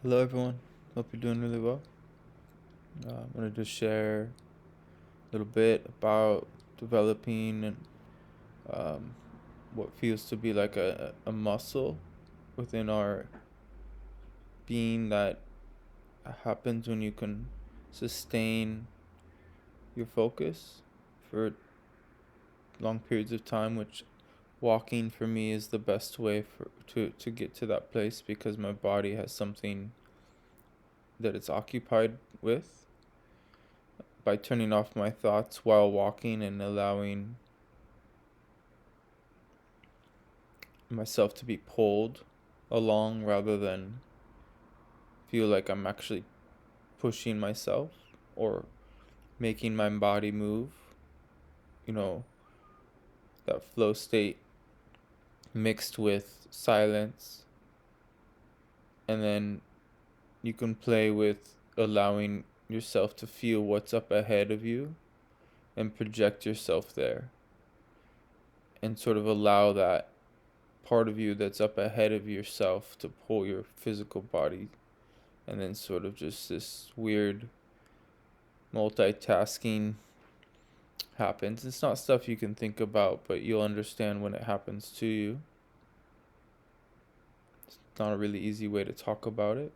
Hello, everyone. Hope you're doing really well. I'm going to just share a little bit about developing and um, what feels to be like a muscle within our being that happens when you can sustain your focus for long periods of time, which walking for me is the best way to get to that place because my body has something that it's occupied with. By turning off my thoughts while walking and allowing myself to be pulled along rather than feel like I'm actually pushing myself or making my body move, you know, that flow state mixed with silence. And then you can play with allowing yourself to feel what's up ahead of you and project yourself there and sort of allow that part of you that's up ahead of yourself to pull your physical body, and then sort of just this weird multitasking happens. It's not stuff you can think about, but you'll understand when it happens to you. It's not a really easy way to talk about it,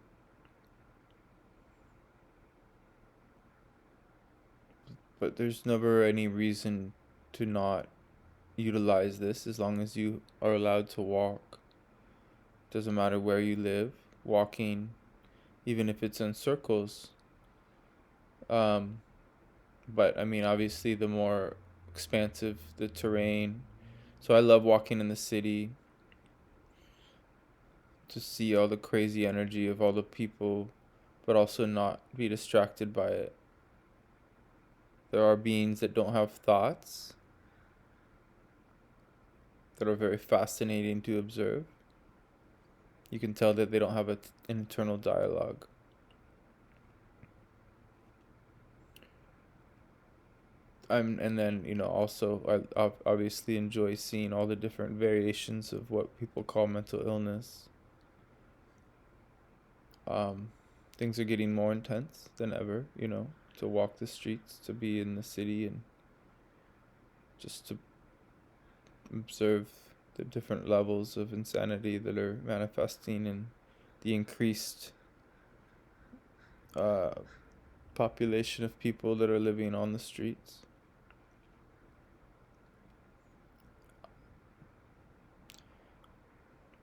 but there's never any reason to not utilize this as long as you are allowed to walk. Doesn't matter where you live, walking, even if it's in circles. Um, but I mean, obviously, the more expansive the terrain. So I love walking in the city to see all the crazy energy of all the people, but also not be distracted by it. There are beings that don't have thoughts that are very fascinating to observe. You can tell that they don't have an internal dialogue. And then also I obviously enjoy seeing all the different variations of what people call mental illness. Um, Things are getting more intense than ever. To walk the streets, to be in the city, and just to observe the different levels of insanity that are manifesting and the increased uh, population of people that are living on the streets.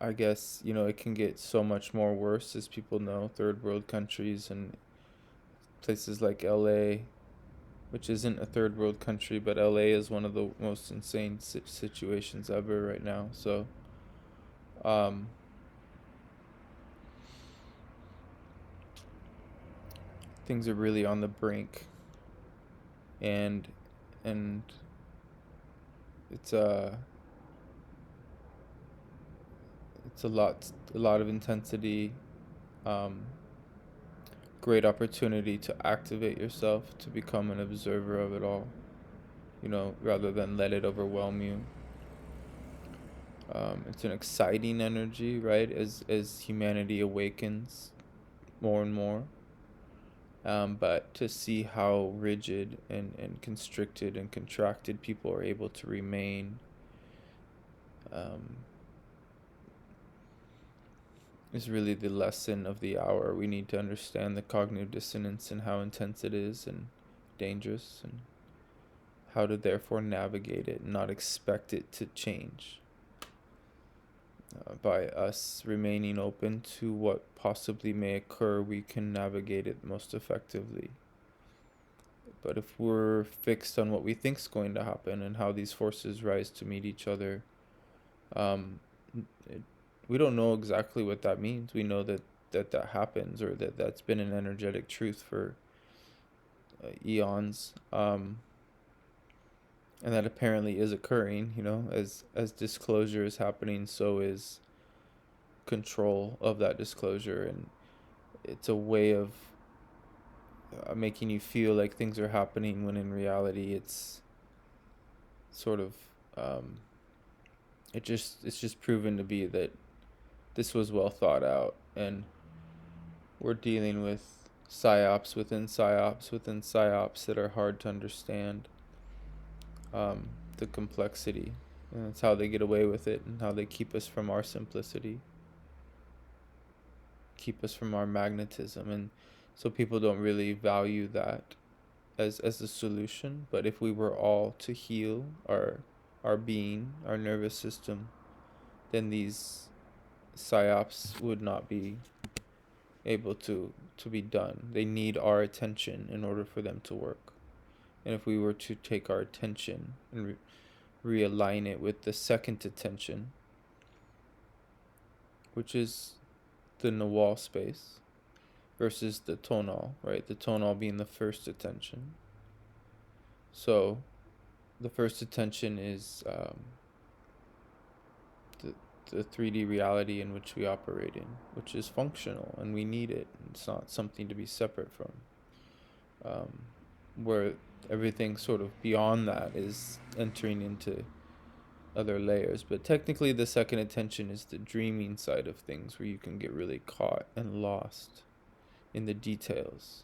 I guess, it can get so much more worse, as people know, third world countries and places like LA, which isn't a third world country, but LA is one of the most insane situations ever right now. So, um, things are really on the brink, and and it's it's a lot of intensity, um, great opportunity to activate yourself to become an observer of it all, rather than let it overwhelm you. It's an exciting energy, right? As humanity awakens more and more. But to see how rigid and constricted and contracted people are able to remain, um, is really the lesson of the hour. We need to understand the cognitive dissonance and how intense it is and dangerous, and how to therefore navigate it and not expect it to change. By us remaining open to what possibly may occur, we can navigate it most effectively. But if we're fixed on what we think is going to happen and how these forces rise to meet each other, um, it, we don't know exactly what that means. We know that happens, or that's been an energetic truth for eons, and that apparently is occurring. As disclosure is happening, so is control of that disclosure, and it's a way of making you feel like things are happening when in reality it's sort of um, it's just proven to be that this was well thought out, and we're dealing with psyops within psyops within psyops that are hard to understand, the complexity. And that's how they get away with it and how they keep us from our simplicity, keep us from our magnetism. And so people don't really value that as a solution. But if we were all to heal our being, our nervous system, then these psyops would not be able to be done. They need our attention in order for them to work. And if we were to take our attention and realign it with the second attention, which is the nawal space, versus the tonal, right? The tonal being the first attention. So the first attention is the 3D reality in which we operate in, which is functional and we need it. It's not something to be separate from. Where everything sort of beyond that is entering into other layers. But technically, the second attention is the dreaming side of things, where you can get really caught and lost in the details.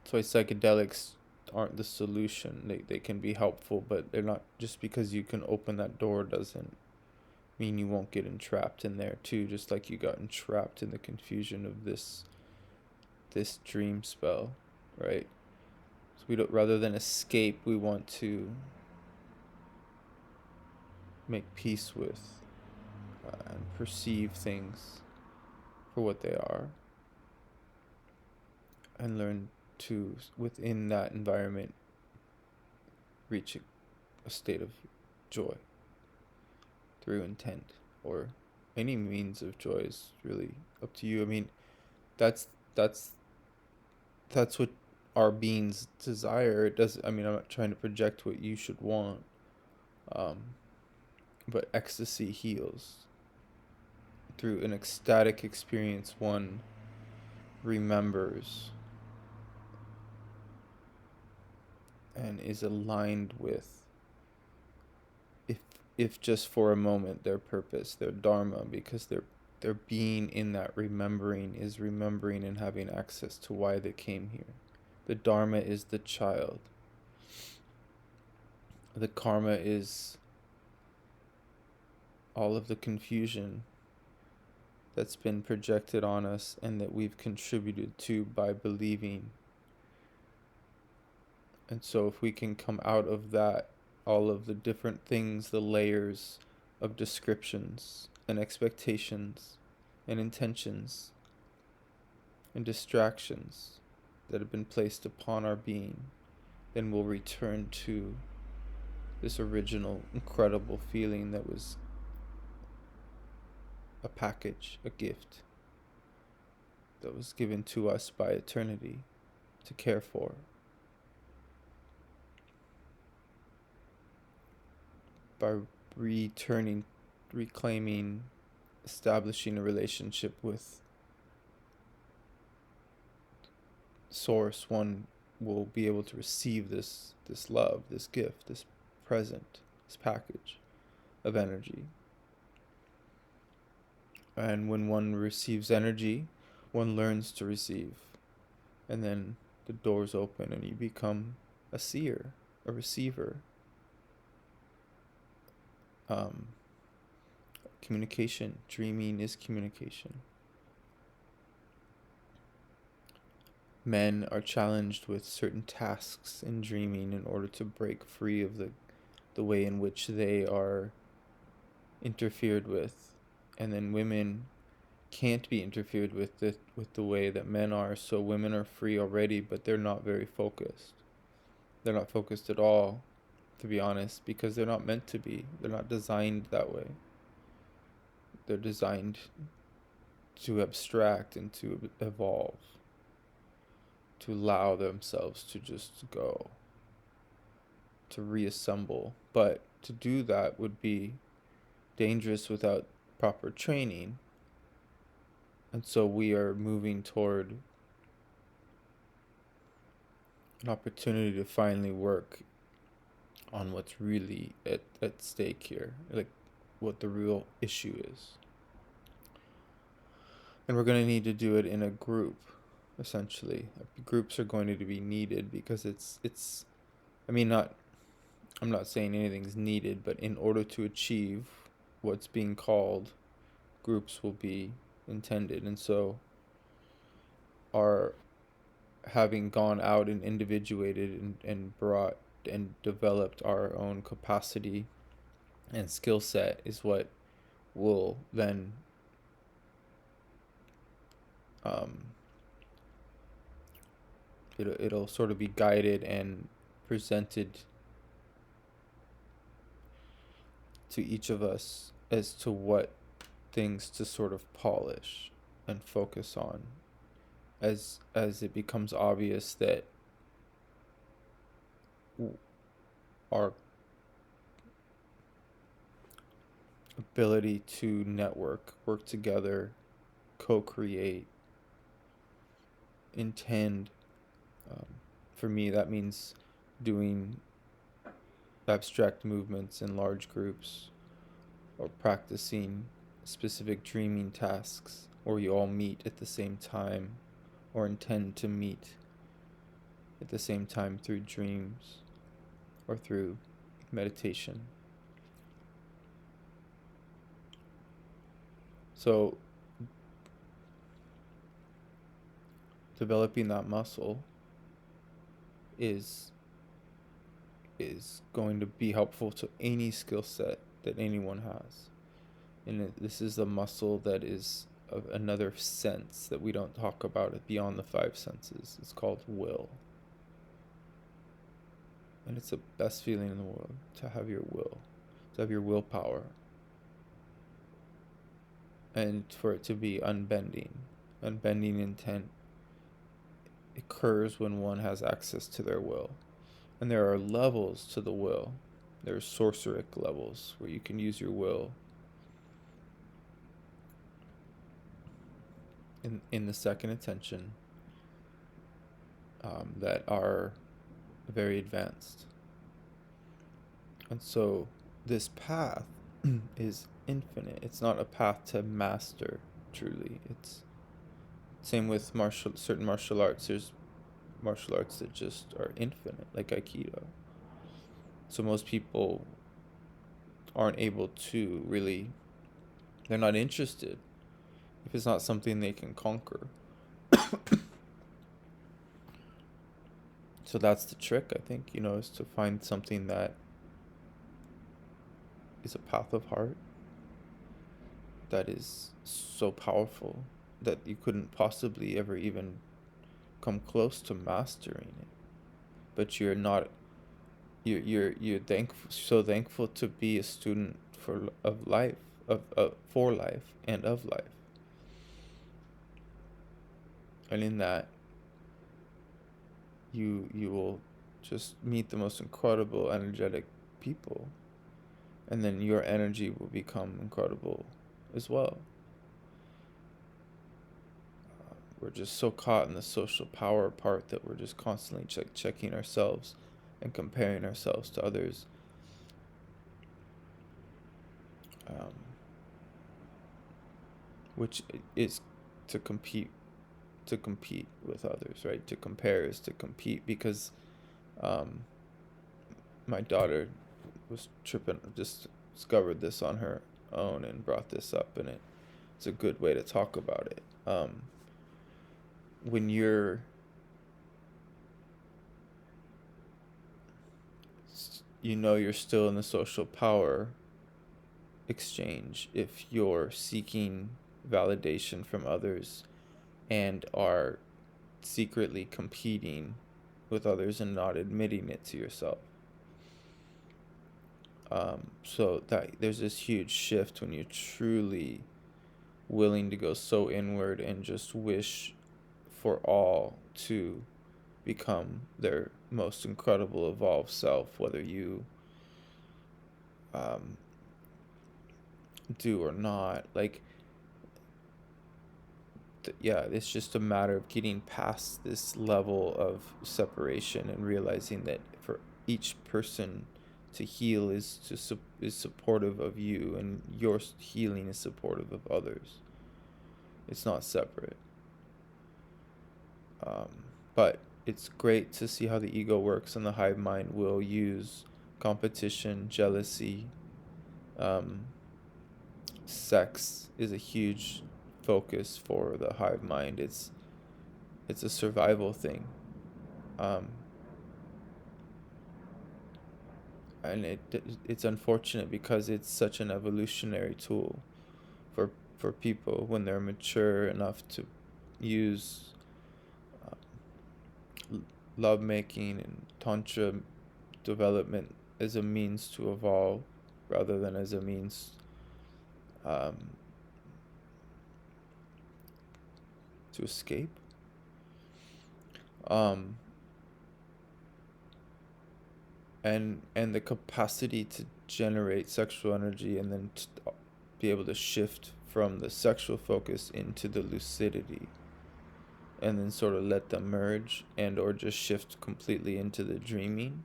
That's why psychedelics aren't the solution. They can be helpful, but they're not. Just because you can open that door doesn't mean you won't get entrapped in there too, just like you got entrapped in the confusion of this dream spell, right? So we don't, rather than escape, we want to make peace with and perceive things for what they are, and learn to, within that environment, reach a state of joy through intent, or any means of joy is really up to you. I mean, that's what our beings desire. It does. I mean, I'm not trying to project what you should want, but ecstasy heals. Through an ecstatic experience, one remembers and is aligned with, if just for a moment, their purpose, their dharma, because their being in that remembering is remembering and having access to why they came here. The dharma is the child. The karma is all of the confusion that's been projected on us and that we've contributed to by believing. And so if we can come out of that, all of the different things, the layers of descriptions and expectations and intentions and distractions that have been placed upon our being, then we'll return to this original incredible feeling that was a package, a gift that was given to us by eternity to care for. By returning, reclaiming, establishing a relationship with Source, one will be able to receive this love, this gift, this present, this package of energy. And when one receives energy, one learns to receive. And then the doors open and you become a seer, a receiver. Communication, dreaming is communication. Men are challenged with certain tasks in dreaming in order to break free of the way in which they are interfered with. And then women can't be interfered with the way that men are. So women are free already, but they're not very focused. They're not focused at all, to be honest, because they're not meant to be. They're not designed that way. They're designed to abstract and to evolve, to allow themselves to just go, to reassemble. But to do that would be dangerous without proper training. And so we are moving toward an opportunity to finally work on what's really at stake here, like what the real issue is. And we're going to need to do it in a group, essentially. Groups are going to be needed because it's I mean, not I'm not saying anything's needed, but in order to achieve what's being called, groups will be intended. And so our having gone out and individuated and brought and developed our own capacity and skill set is what will then um, it'll sort of be guided and presented to each of us as to what things to sort of polish and focus on as it becomes obvious that our ability to network, work together, co-create, intend. Um, for me, that means doing abstract movements in large groups or practicing specific dreaming tasks where you all meet at the same time or intend to meet at the same time through dreams or through meditation. So, developing that muscle is going to be helpful to any skill set that anyone has. And this is a muscle that is of another sense that we don't talk about it beyond the five senses. It's called will. And it's the best feeling in the world to have your will, to have your willpower. And for it to be unbending. Unbending intent occurs when one has access to their will. And there are levels to the will. There are sorceric levels where you can use your will in the second attention that are very advanced. And so this path is infinite. It's not a path to master truly. It's same with certain martial arts. There's martial arts that just are infinite, like Aikido. So most people aren't able to really, they're not interested if it's not something they can conquer. So that's the trick, I think, is to find something that is a path of heart that is so powerful that you couldn't possibly ever even come close to mastering it. But you're not you're thankful to be a student of life, for life and of life. And in that you will just meet the most incredible energetic people, and then your energy will become incredible as well. We're just so caught in the social power part that we're just constantly checking ourselves and comparing ourselves to others, which is to compete with others, right? To compare is to compete, because my daughter was tripping, just discovered this on her own and brought this up, and it's a good way to talk about it. When you're still in the social power exchange if you're seeking validation from others and are secretly competing with others and not admitting it to yourself. So that there's this huge shift when you're truly willing to go so inward and just wish for all to become their most incredible evolved self, whether you do or not. Like, it's just a matter of getting past this level of separation and realizing that for each person to heal is supportive of you, and your healing is supportive of others. It's not separate. Um, but it's great to see how the ego works, and the hive mind will use competition, jealousy, um, sex is a huge focus for the hive mind. It's a survival thing, um, and it's unfortunate because it's such an evolutionary tool for people when they're mature enough to use love making and tantra development as a means to evolve rather than as a means um, to escape. Um, and the capacity to generate sexual energy and then be able to shift from the sexual focus into the lucidity and then sort of let them merge and or just shift completely into the dreaming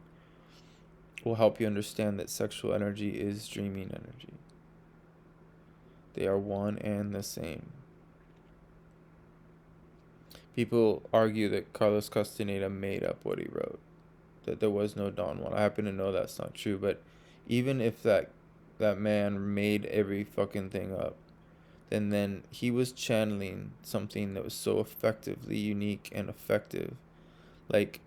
will help you understand that sexual energy is dreaming energy. They are one and the same. People argue that Carlos Castaneda made up what he wrote, that there was no Don Juan. I happen to know that's not true, but even if that man made every fucking thing up, then he was channeling something that was so effectively unique and effective. Like,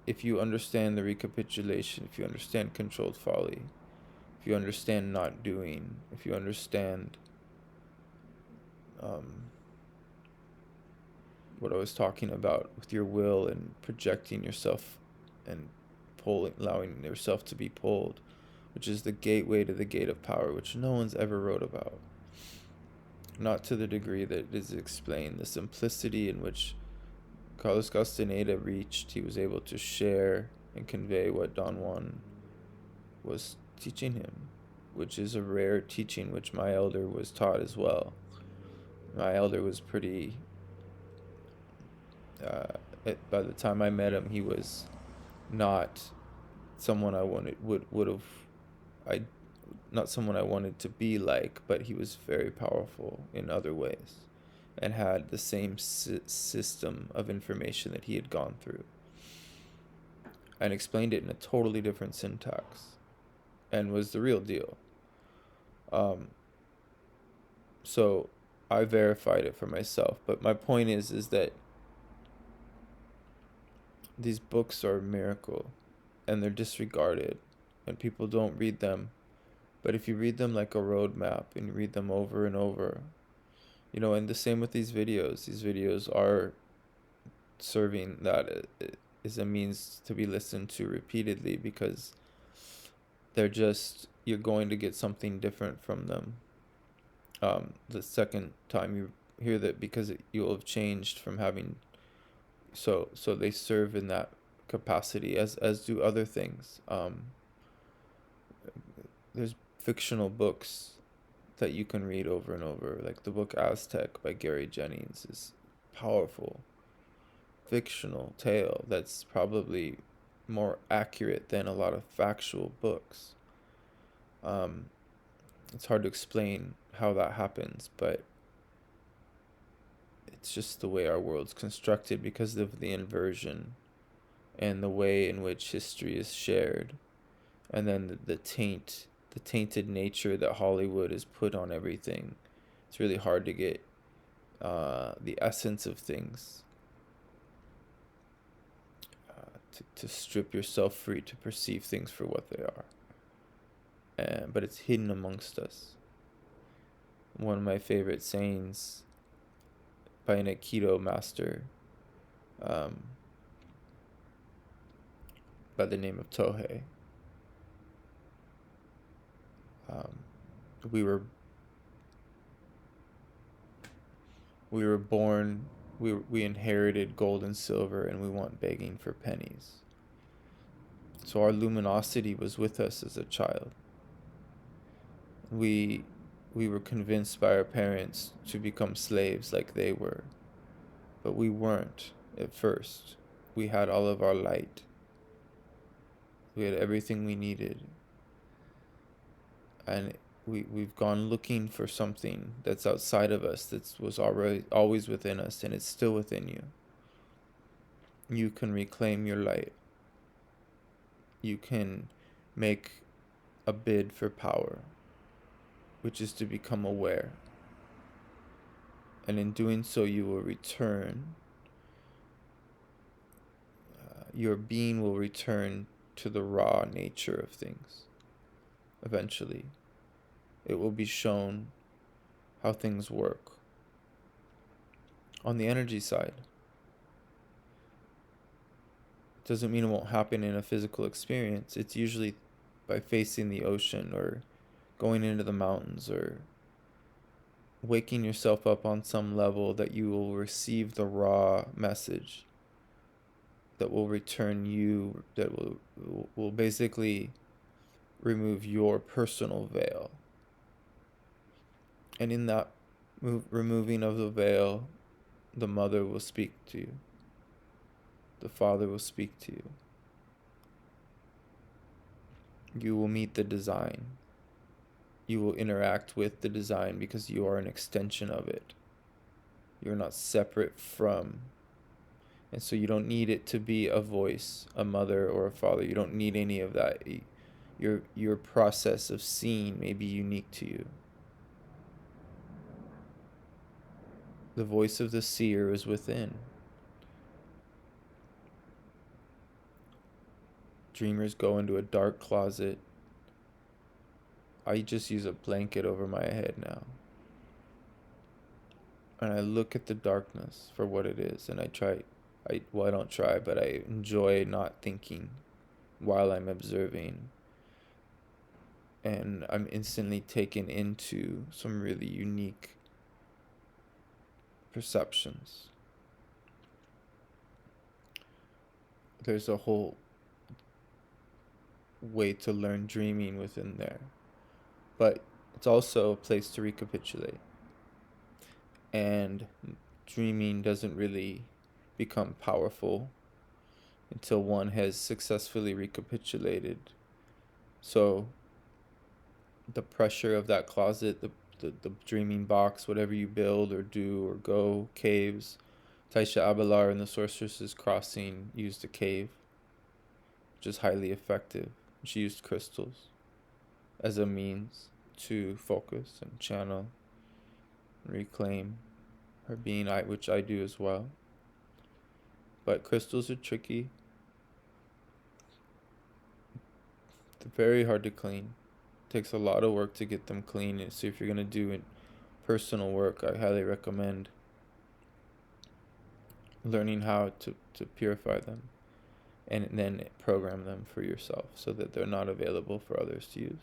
if you understand the recapitulation, if you understand controlled folly, if you understand not doing, if you understand what I was talking about with your will and projecting yourself and allowing yourself to be pulled, which is the gateway to the gate of power, which no one's ever wrote about. Not to the degree that it is explained. The simplicity in which Carlos Castaneda reached, he was able to share and convey what Don Juan was teaching him, which is a rare teaching which my elder was taught as well. My elder was pretty by the time I met him, he was not someone I would have I not someone I wanted to be like, but he was very powerful in other ways and had the same system of information that he had gone through and explained it in a totally different syntax and was the real deal. So I verified it for myself, but my point is that these books are a miracle and they're disregarded and people don't read them. But if you read them like a roadmap and you read them over and over, and the same with these videos are serving that is a means to be listened to repeatedly because you're going to get something different from them. The second time you hear that, because you'll have changed from having, so they serve in that capacity as do other things. There's fictional books that you can read over and over, like the book Aztec by Gary Jennings is powerful fictional tale that's probably more accurate than a lot of factual books. It's hard to explain how that happens, but it's just the way our world's constructed because of the inversion and the way in which history is shared, and then the tainted nature that Hollywood has put on everything. It's really hard to get the essence of things, to strip yourself free to perceive things for what they are. But it's hidden amongst us. One of my favorite sayings by an Aikido master by the name of Tohei. We were born, we inherited gold and silver, and we went begging for pennies. So our luminosity was with us as a child. We were convinced by our parents to become slaves like they were, but we weren't at first. We had all of our light. We had everything we needed. And we've gone looking for something that's outside of us, that was already always within us, and it's still within you. You can reclaim your light. You can make a bid for power, which is to become aware. And in doing so, you will return, your being will return to the raw nature of things. Eventually, it will be shown how things work. On the energy side, it doesn't mean it won't happen in a physical experience. It's usually by facing the ocean, or going into the mountains, or waking yourself up on some level, that you will receive the raw message that will return you, that will basically remove your personal veil. And in that removing of the veil, the mother will speak to you. The father will speak to you. You will meet the design. You will interact with the design because you are an extension of it. You're not separate from. And so you don't need it to be a voice, a mother or a father. You don't need any of that. Your process of seeing may be unique to you. The voice of the seer is within. Dreamers go into a dark closet. I just use a blanket over my head now. And I look at the darkness for what it is. And I don't try, but I enjoy not thinking while I'm observing. And I'm instantly taken into some really unique perceptions. There's a whole way to learn dreaming within there. But it's also a place to recapitulate. And dreaming doesn't really become powerful until one has successfully recapitulated. So the pressure of that closet, the dreaming box, whatever you build or do or go, caves. Taisha Abelar in the Sorceress's Crossing used a cave, which is highly effective. She used crystals as a means to focus and channel and reclaim her being, which I do as well. But crystals are tricky. They're very hard to clean. It takes a lot of work to get them clean. So if you're going to do personal work, I highly recommend learning how to purify them and then program them for yourself so that they're not available for others to use.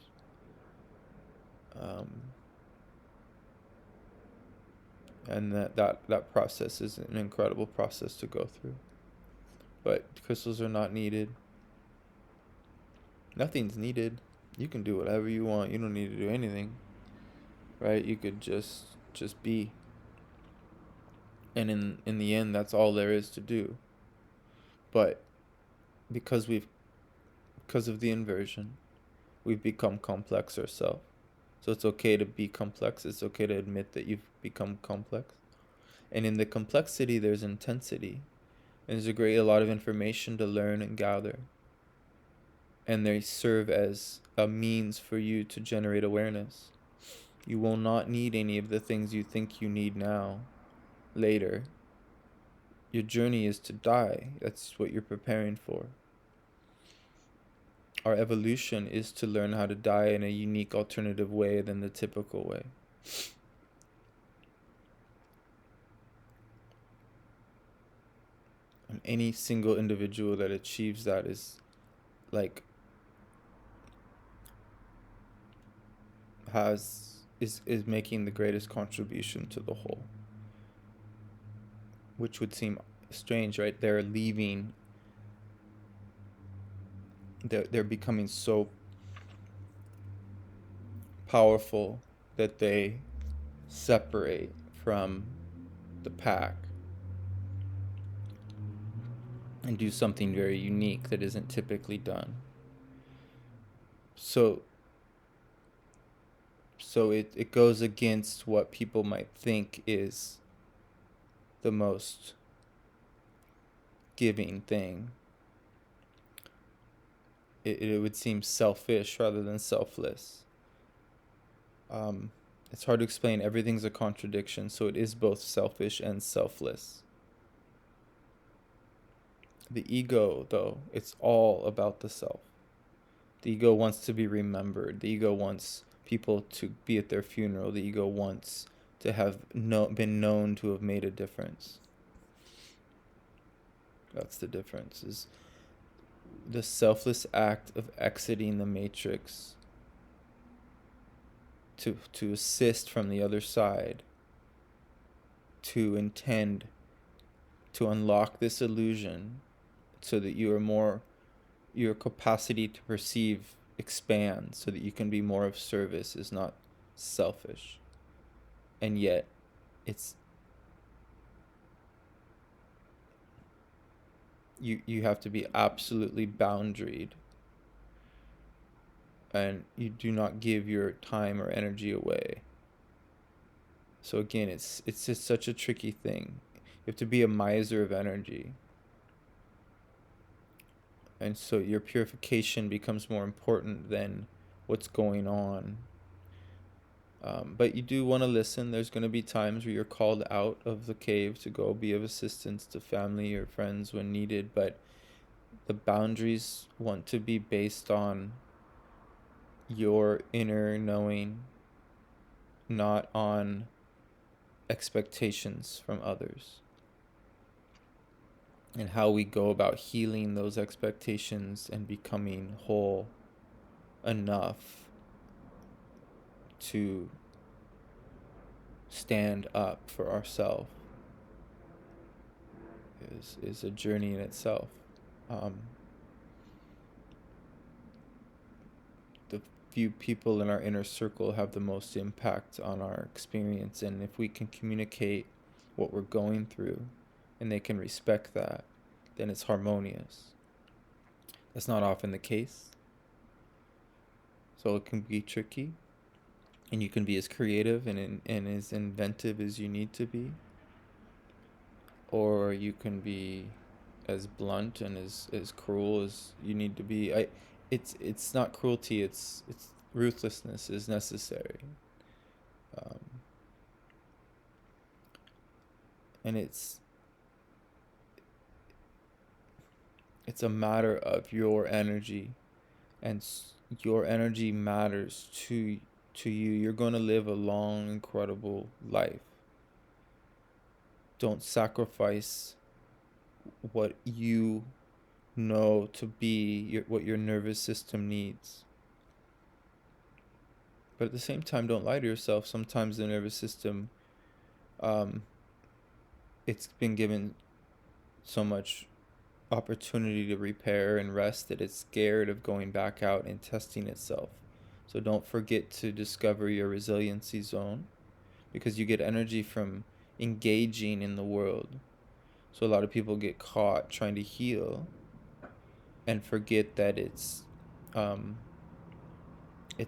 And that process is an incredible process to go through. But crystals are not needed. Nothing's needed. You can do whatever you want. You don't need to do anything, right? You could just be. And in the end, that's all there is to do. But because of the inversion, we've become complex ourselves. So it's okay to be complex. It's okay to admit that you've become complex. And in the complexity, there's intensity. And there's a lot of information to learn and gather. And they serve as a means for you to generate awareness. You will not need any of the things you think you need now, later. Your journey is to die. That's what you're preparing for. Our evolution is to learn how to die in a unique alternative way than the typical way. And any single individual that achieves that is is making the greatest contribution to the whole. Which would seem strange, right? They're leaving. They're becoming so powerful that they separate from the pack and do something very unique that isn't typically done. So So it goes against what people might think is the most giving thing. It would seem selfish rather than selfless. It's hard to explain. Everything's a contradiction, so it is both selfish and selfless. The ego, though, it's all about the self. The ego wants to be remembered. The ego wants people to be at their funeral. The ego wants to have been known to have made a difference. That's the difference, is the selfless act of exiting the matrix to assist from the other side, to intend to unlock this illusion so that your capacity to perceive expands, so that you can be more of service, is not selfish. And yet it's you have to be absolutely boundaried, and you do not give your time or energy away. So again, it's just such a tricky thing. You have to be a miser of energy. And so your purification becomes more important than what's going on. But you do want to listen. There's going to be times where you're called out of the cave to go be of assistance to family or friends when needed. But the boundaries want to be based on your inner knowing, not on expectations from others. And how we go about healing those expectations and becoming whole enough to stand up for ourselves is a journey in itself. The few people in our inner circle have the most impact on our experience, and if we can communicate what we're going through and they can respect that, then it's harmonious. That's not often the case. So it can be tricky, and you can be as creative and as inventive as you need to be, or you can be as blunt and as cruel as you need to be. It's not cruelty, it's ruthlessness is necessary. And it's a matter of your energy, and your energy matters to you. You're going to live a long, incredible life. Don't sacrifice what you know to be what your nervous system needs. But at the same time, don't lie to yourself. Sometimes the nervous system, it's been given so much opportunity to repair and rest that it's scared of going back out and testing itself. So don't forget to discover your resiliency zone, because you get energy from engaging in the world. So a lot of people get caught trying to heal and forget that it's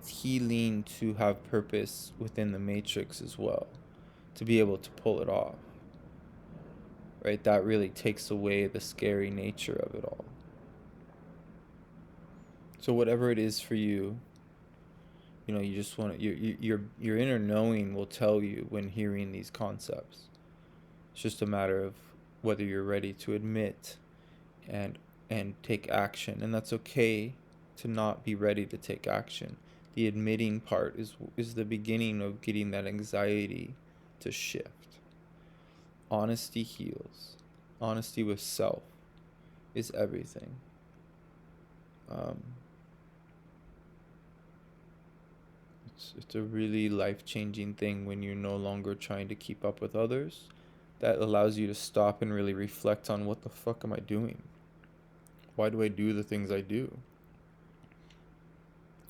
healing to have purpose within the matrix as well, to be able to pull it off. Right? That really takes away the scary nature of it all. So whatever it is for you, you just want to, your inner knowing will tell you when hearing these concepts. It's just a matter of whether you're ready to admit and take action. And that's okay to not be ready to take action. The admitting part is the beginning of getting that anxiety to shift. Honesty heals. Honesty with self is everything. It's a really life-changing thing when you're no longer trying to keep up with others. That allows you to stop and really reflect on, what the fuck am I doing? Why do I do the things I do?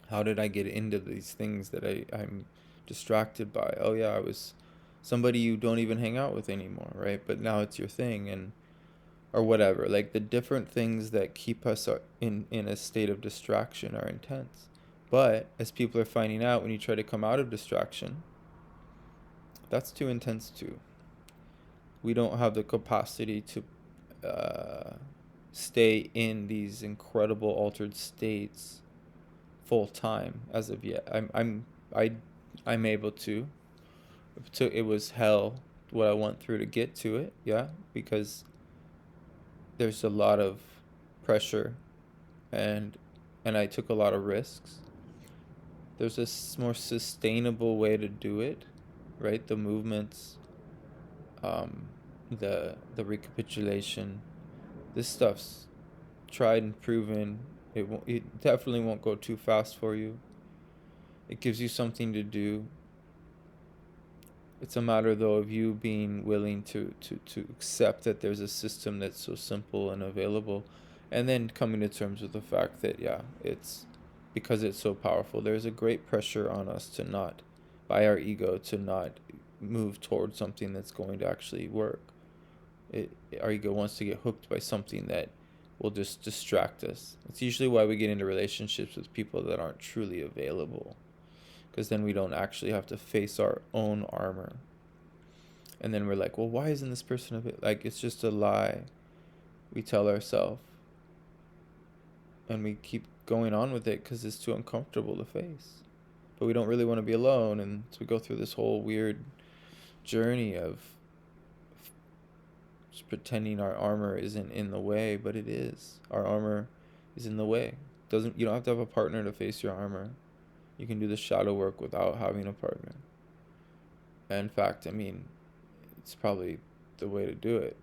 How did I get into these things that I'm distracted by? Oh yeah, I was somebody you don't even hang out with anymore, right? But now it's your thing, and or whatever. Like, the different things that keep us in a state of distraction are intense. But as people are finding out, when you try to come out of distraction, that's too intense too. We don't have the capacity to stay in these incredible altered states full time as of yet. I'm able to. It was hell what I went through to get to it, yeah, because there's a lot of pressure, and I took a lot of risks. There's a more sustainable way to do it, right? The movements, um, the recapitulation. This stuff's tried and proven. It definitely won't go too fast for you. It gives you something to do. It's a matter, though, of you being willing to accept that there's a system that's so simple and available, and then coming to terms with the fact that, yeah, it's because it's so powerful. There's a great pressure on us to not, by our ego, to not move towards something that's going to actually work. It, our ego wants to get hooked by something that will just distract us. It's usually why we get into relationships with people that aren't truly available, because then we don't actually have to face our own armor. And then we're like, well, why isn't this person like, it's just a lie we tell ourselves, and we keep going on with it because it's too uncomfortable to face. But we don't really want to be alone, and so we go through this whole weird journey of just pretending our armor isn't in the way, but it is. Our armor is in the way. Doesn't You don't have to have a partner to face your armor. You can do the shadow work without having a partner. And in fact, I mean, it's probably the way to do it.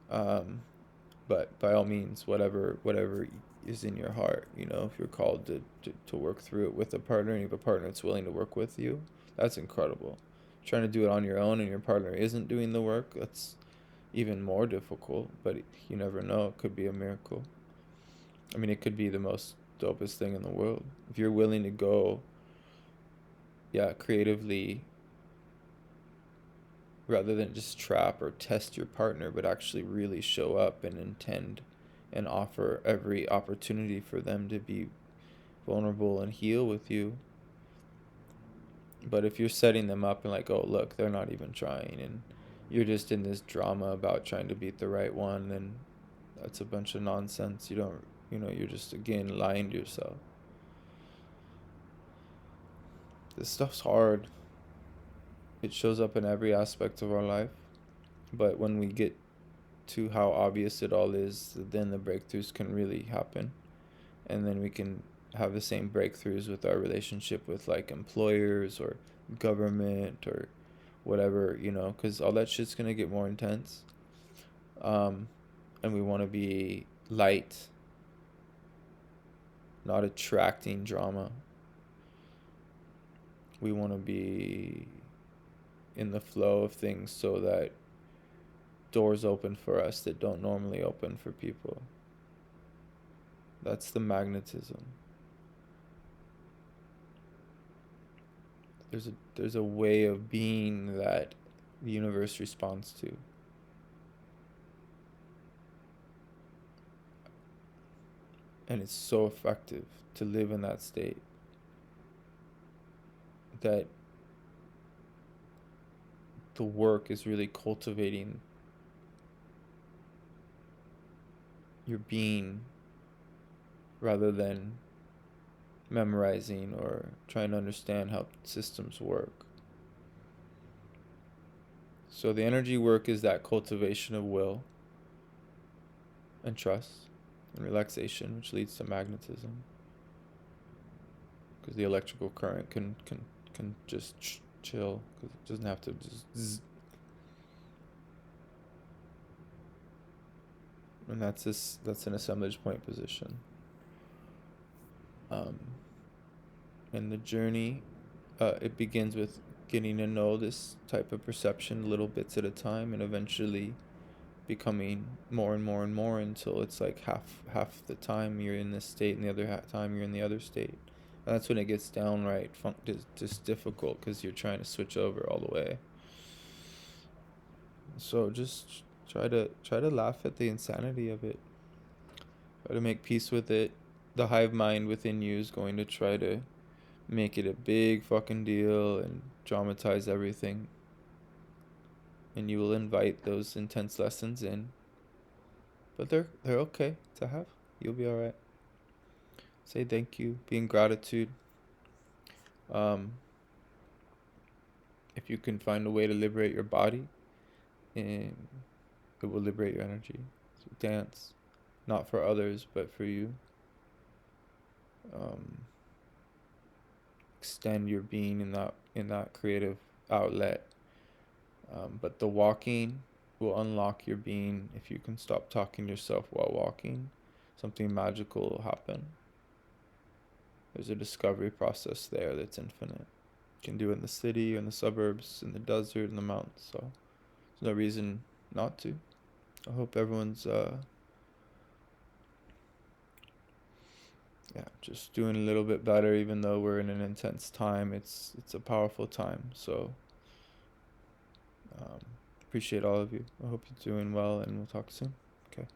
Um, but by all means, whatever is in your heart, if you're called to work through it with a partner, and you have a partner that's willing to work with you, that's incredible. Trying to do it on your own and your partner isn't doing the work, that's even more difficult, but you never know. It could be a miracle. I mean, it could be the most dopest thing in the world. If you're willing to go, yeah, creatively, rather than just trap or test your partner, but actually really show up and intend and offer every opportunity for them to be vulnerable and heal with you. But if you're setting them up and like, oh, look, they're not even trying, and you're just in this drama about trying to beat the right one, then that's a bunch of nonsense. You're just, again, lying to yourself. This stuff's hard. It shows up in every aspect of our life. But when we get to how obvious it all is, then the breakthroughs can really happen. And then we can have the same breakthroughs with our relationship with like employers or government or whatever, because all that shit's going to get more intense. And we want to be light, not attracting drama. We want to be in the flow of things so that doors open for us that don't normally open for people. That's the magnetism. There's a way of being that the universe responds to. And it's so effective to live in that state that the work is really cultivating your being rather than memorizing or trying to understand how systems work. So the energy work is that cultivation of will and trust and relaxation, which leads to magnetism. Because the electrical current can just chill, because it doesn't have to just zzz. And that's an assemblage point position. And the journey, it begins with getting to know this type of perception little bits at a time, and eventually becoming more and more and more until it's like half the time you're in this state and the other time you're in the other state. And that's when it gets downright just difficult, because you're trying to switch over all the way. So just try to laugh at the insanity of it. Try to make peace with it. the hive mind within you is going to try to make it a big fucking deal and dramatize everything. And you will invite those intense lessons in. But they're okay to have. You'll be alright. Say thank you. Be in gratitude. Um, if you can find a way to liberate your body, and it will liberate your energy. So dance, not for others, but for you. Um, extend your being in that creative outlet. But the walking will unlock your being if you can stop talking to yourself while walking. Something magical will happen. There's a discovery process there that's infinite. You can do it in the city, in the suburbs, in the desert, in the mountains. So there's no reason not to. I hope everyone's just doing a little bit better, even though we're in an intense time. It's a powerful time. So appreciate all of you. I hope you're doing well, and we'll talk soon. Okay.